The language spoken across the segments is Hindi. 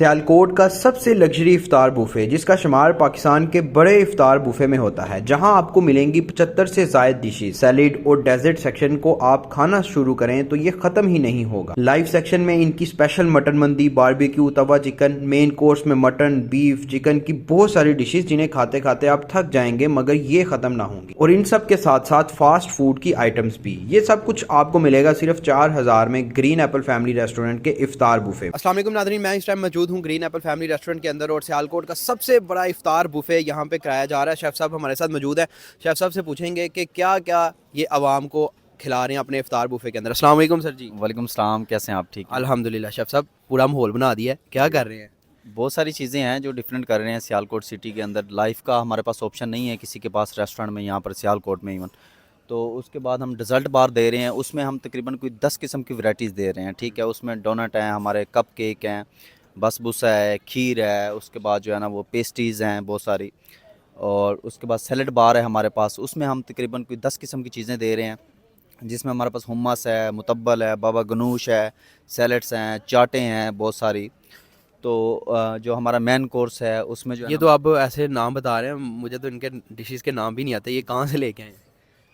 सियालकोट का सबसे लग्जरी इफ्तार बुफे जिसका शुमार पाकिस्तान के बड़े इफ्तार बुफे में होता है, जहां आपको मिलेंगी 75 से ज़ायद डिशेज। सैलेड और डेजर्ट सेक्शन को आप खाना शुरू करें तो ये खत्म ही नहीं होगा। लाइव सेक्शन में इनकी स्पेशल मटन मंदी, बारबेक्यू, तवा चिकन, मेन कोर्स में मटन, बीफ, चिकन की बहुत सारी डिशेज जिन्हें खाते खाते आप थक जाएंगे मगर ये खत्म ना होंगी। और इन सब के साथ साथ फास्ट फूड की आइटम्स भी। ये सब कुछ आपको मिलेगा सिर्फ 4000 में ग्रीन एप्पल फैमिली रेस्टोरेंट के इफ्तार बुफे। अस्सलाम वालेकुम नाज़रीन, मैं इस टाइम मौजूद हूँ ग्रीन एप्पल फैमिली रेस्टोरेंट के अंदर और सियालकोट का सबसे बड़ा इफ्तार बुफे यहाँ पे कराया जा रहा है। शेफ़ साहब हमारे साथ मौजूद है। शेफ़ साहब से पूछेंगे कि क्या क्या ये आवाम को खिला रहे हैं अपने इफ्तार बुफे के अंदर। अस्सलाम वालेकुम सर जी। वालेकुम सलाम, कैसे हैं आप? ठीक हैं? अल्हम्दुलिल्लाह। शेफ़ साहब पूरा माहौल बना दिया है, क्या कर रहे हैं? बहुत सारी चीज़ें हैं जो डिफरेंट कर रहे हैं सियालकोट सिटी के अंदर। लाइफ का हमारे पास ऑप्शन नहीं है किसी के पास रेस्टोरेंट में यहाँ पर सियालकोट में इवन। तो उसके बाद हम डिज़र्ट बार दे रहे हैं, उसमें हम तकरीबन कोई 10 किस्म की वैराइटीज़ दे रहे हैं। ठीक है, उसमें डोनट हैं, हमारे कप केक हैं, बसबुसा है, खीर है, उसके बाद जो है ना वो पेस्ट्रीज़ हैं बहुत सारी, और उसके बाद सैलड बार है हमारे पास। उसमें हम तकरीबन कोई 10 किस्म की चीज़ें दे रहे हैं, जिसमें हमारे पास हुम्मस है, मुतब्बल है, बाबा गनूश है, सैलड्स हैं, चाटें हैं बहुत सारी। तो जो हमारा मेन कोर्स है उसमें जो है ये ना तो आप ऐसे नाम बता रहे हैं, मुझे तो इनके डिशेज़ के नाम भी नहीं आते। ये कहाँ से लेके आए हैं?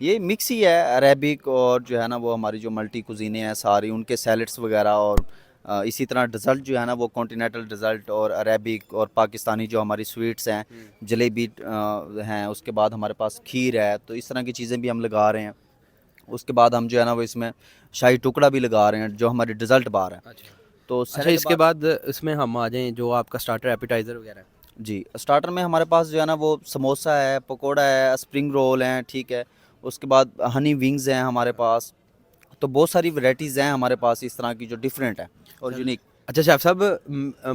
ये मिक्स ही है, अरेबिक और जो है ना वो हमारी जो मल्टी कुजीने हैं सारी, उनके सैलड्स वगैरह, और इसी तरह डिज़र्ट जो है ना वो कॉन्टिनेंटल डिज़र्ट और अरेबिक और पाकिस्तानी जो हमारी स्वीट्स हैं, जलेबी हैं, उसके बाद हमारे पास खीर है। तो इस तरह की चीज़ें भी हम लगा रहे हैं। उसके बाद हम जो है ना वो इसमें शाही टुकड़ा भी लगा रहे हैं जो हमारी डिज़र्ट बार है। अच्छा तो अच्छा, सैलड इसके बार, बाद इसमें हम आ जाएं जो आपका स्टार्टर एपिटाइज़र वगैरह है। जी, स्टार्टर में हमारे पास जो है ना वो समोसा है, पकोड़ा है, स्प्रिंग रोल हैं, ठीक है। उसके बाद हनी विंग्स हैं हमारे पास। तो बहुत सारी वैराइटीज़ हैं हमारे पास इस तरह की जो डिफरेंट है और यूनिक। अच्छा शेफ़ साहब,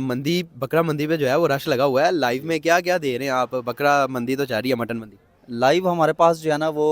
मंदी, बकरा मंदी पे जो है वो रश लगा हुआ है। लाइव में क्या क्या दे रहे हैं आप? बकरा मंदी तो जा रही है, मटन मंदी। लाइव हमारे पास जो है ना वो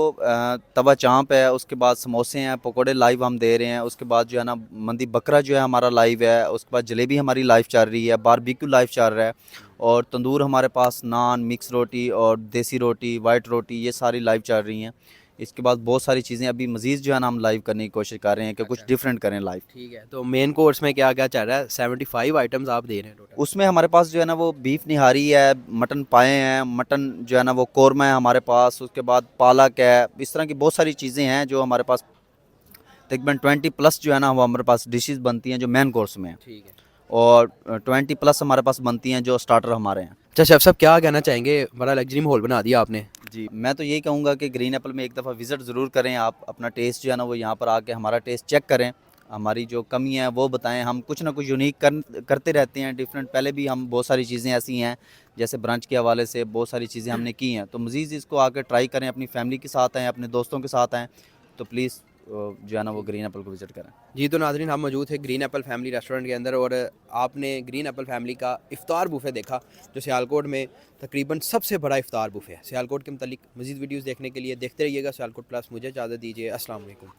तवा चाँप है, उसके बाद समोसे हैं, पकोड़े लाइव हम दे रहे हैं। उसके बाद जो है ना मंदी बकरा जो है हमारा लाइव है। उसके बाद जलेबी हमारी लाइव चल रही है, बारबेक्यू लाइव चल रहा है, और तंदूर हमारे पास, नान, मिक्स रोटी और देसी रोटी, वाइट रोटी, ये सारी लाइव चल रही हैं। इसके बाद बहुत सारी चीज़ें अभी मज़ीद जो है ना हम लाइव करने की कोशिश कर रहे हैं कि कुछ डिफरेंट करें लाइव। ठीक है, तो मेन कोर्स में क्या क्या चल रहा है? 75 आइटम्स आप दे रहे हैं टोटल। उसमें हमारे पास जो है ना वो बीफ निहारी है, मटन पाए हैं, मटन जो है ना वो कौरमा है हमारे पास। उसके बाद पालक है, इस तरह की बहुत सारी चीज़ें हैं जो हमारे पास तकरीबन 20 प्लस जो है ना वो हमारे पास डिशेस बनती हैं जो मेन कोर्स में है, ठीक है। और 20 प्लस हमारे पास बनती हैं जो स्टार्टर हमारे हैं। अच्छा शेफ़ साहब, क्या कहना चाहेंगे? बड़ा लग्जरी माहौल बना दिया आपने। जी, मैं तो यही कहूँगा कि ग्रीन एप्पल में एक दफ़ा विज़िट ज़रूर करें आप। अपना टेस्ट जो है ना वो यहाँ पर आके हमारा टेस्ट चेक करें, हमारी जो कमी है वो बताएं। हम कुछ ना कुछ यूनिक करते रहते हैं, डिफरेंट। पहले भी हम बहुत सारी चीज़ें ऐसी हैं, जैसे ब्रंच के हवाले से बहुत सारी चीज़ें हमने की हैं। तो मज़ीद इसको आकर ट्राई करें, अपनी फैमिली के साथ आएँ, अपने दोस्तों के साथ आएँ। तो प्लीज़ जो है ना वो ग्रीन एप्पल को विज़िट करें। जी, तो नाज़रीन हम मौजूद थे ग्रीन एप्पल फैमिली रेस्टोरेंट के अंदर और आपने ग्रीन एप्पल फैमिली का इफ्तार बुफे देखा जो सियालकोट में तकरीबन सबसे बड़ा इफ्तार बुफे है। सियालकोट के मुतालिक मज़ीद वीडियोज़ देखने के लिए देखते रहिएगा सियालकोट प्लस। मुझे इजाज़त दीजिए, अस्सलाम वालेकुम।